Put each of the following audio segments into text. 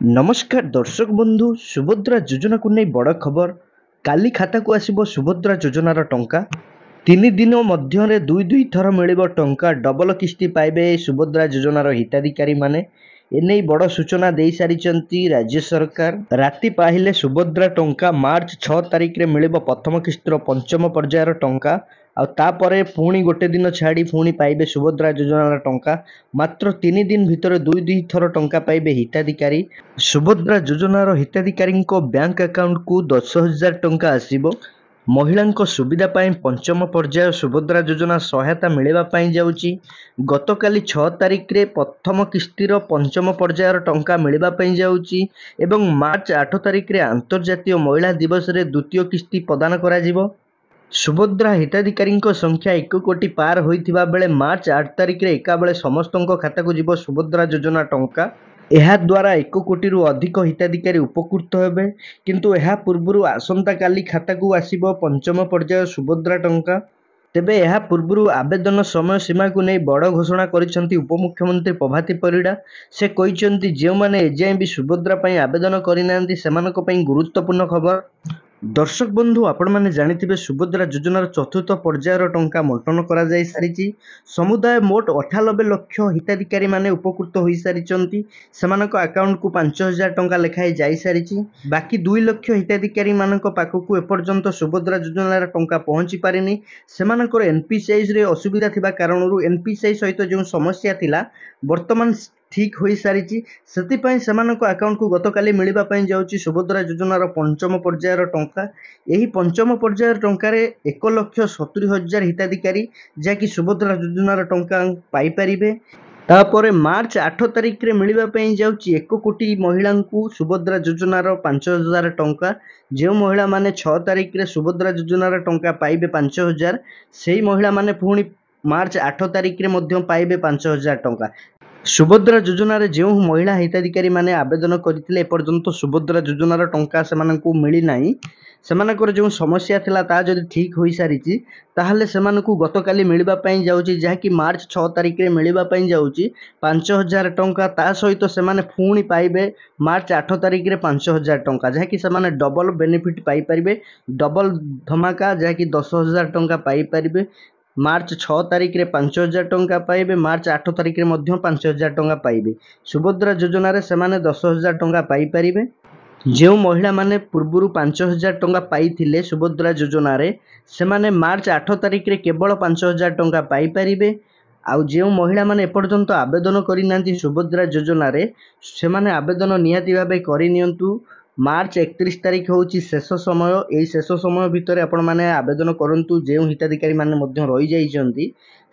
नमस्कार दर्शक बंधु सुभद्रा योजना को नहीं बड़ खबर काली खाता को आसिबो सुभद्रा योजनार टंका 3 दिन मध्य दुई दुई थर मिल टंका डबल किस्ती पाइबे सुभद्रा योजनार हिताधिकारी माने एने बड़ सूचना दे सारी राज्य सरकार राति पाहिले सुभद्रा टंका मार्च 6 तारिख रे मिल प्रथम किस्तिर पंचम पर्यायर टंका आउे पुणी गोटे दिन छाड़ी पुणी पाइबे सुभद्रा योजनार टंका मात्र 3 दिन भितर दुई दुई थर टंका पाइबे हिताधिकारी सुभद्रा योजनार हिताधिकारी बैंक अकाउंट को 10,000 टंका आसिबो महिला सुविधा पाई पंचम पर्याय सुभद्रा योजना सहायता मिलवा जाउची गतकाली 6 तारिख रे प्रथम किस्तिर पंचम पर्यायर टंका मिलवा जाउची एवं मार्च 8 तारिख रे अंतर्जातीय महिला दिवस रे द्वितीय किस्ती प्रदान करा जिवो। सुभद्रा हिताधिकारी संख्या 1 कोटी पार होइथिबा बेले मार्च 8 तारिख रे एका बेले समस्त खाता को जीव सुभद्रा योजना टंका यह द्वारा 1 कोटी रु अधिक हिताधिकारी उपकृत हेबे किंतु यह पूर्व आसंता काली खाता को आसीबो पंचम पर्याय सुभद्रा टंका तेबे यह पूर्व आवेदन समय सीमा को नहीं बड़ घोषणा करिसेंती उपमुख्यमंत्री प्रभाती परिड़ा से कहिसेंती जे माने एजाय भी सुभद्रा पई आवेदन करिनांती सेमानक पई गुरुत्वपूर्ण खबर। दर्शक बंधु आपण मैंने जानिथिबे सुभद्रा योजनार चतुर्थ पर्यायर टंका बंटन करा जाई सारिछि समुदाय मोट 98 लाख हिताधिकारी माने उपकृत होई सारिछंती सेमानक अकाउंट को 5,000 टंका लेखाए जाई सारिछि बाकी 2 लाख हिताधिकारी मानक पाखकु एपर्यंत सुभद्रा योजनार टंका पहुंची पारिनी सेमानकर एनपीसीआई रे असुविधा थिबा कारणरू एनपीसीआई सहित जो समस्या थिला वर्तमान ठीक हो सारी से अकाउंट को गतकाली मिलवा जाऊँगी सुभद्रा योजनार पंचम पर्यायर टंका यही पंचम पर्यायर टंकार 1,70,000 हिताधिकारी जहाँकि सुभद्रा योजनार टंका पाइपर तापर मार्च 8 तारिख रे मिलवा जाऊँगी 1 कोटी महिला को सुभद्रा योजनार 5,000 टंका जो महिला माने 6 तारिख रे सुभद्रा योजनार टंका पाइबे 5,000 से ही महिला माने पुणी मार्च 8 तारिख रे पाइबे 5,000 टंका। सुभद्रा योजनार जो महिला हिताधिकारी माने आवेदन करथिले एपर्यंत सुभद्रा योजनार टंका सेमानकु मिली नाही सेमानकर जो समस्या थिला ता जदि ठीक होई सारिछि ताहले सेमानकु गतकाली मिलवा पई जाउछि जहाँकि मार्च 6 तारिख रे मिलवा पई जाउछि 5,000 टंका ता सहित सेमाने पुणी पाइबे मार्च 8 तारिख रे 5,000 टंका जहाँकि सेमाने डबल बेनिफिट पाई परिबे डबल धमाका जहाँकि 10,000 टंका पाई परिबे मार्च 6 तारिख रे 5,000 टंका पाइबे मार्च 8 तारिख रे मध्य 5,000 टंका पाइबे सुभद्रा योजना रे सेमाने 10,000 टंका पाई परिबे जो महिला माने पूर्व 5,000 टंका पाइथिले सुभद्रा योजना रे सेमाने मार्च 8 तारिख रे केवल 5,000 टंका पाई परिबे आउ जो महिला माने एपर्यंत आवेदन करिनांती सुभद्रा योजना रे सेमाने आवेदन निहाती भाबे करिनियंतु मार्च 31 तारिख हूँ शेष समय यही शेष समय भितर आपण मैंने आवेदन करूँ जो हिताधिकारी मैंने रही जाइछंती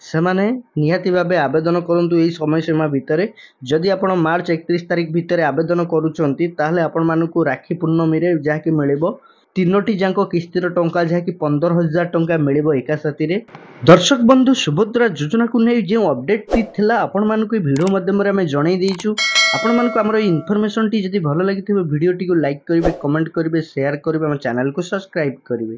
से माने निहाती भावे आवेदन करूँ यही समय सीमा भितर जदि आपण मार्च 31 तारिख भितर आवेदन करुँच ताहले आपण मानकु राखी पूर्णमी रे जहाँकि मिलिबो 3टी जाक किस्तिर टंका जहाँकि 15,000 टंका मिलिबो एका साथी रे। दर्शक बंधु सुभद्रा योजना को नहीं जो अपडेट थिला आपण मानकु वीडियो माध्यम रे हमें जणाई देइछु आपण मानकु हमर इन्फॉर्मेशन टी जदि भलो लागि भिडियो टी को लाइक करिवे कमेंट करिवे शेयर करिवे हम चैनल को सब्सक्राइब करिवे।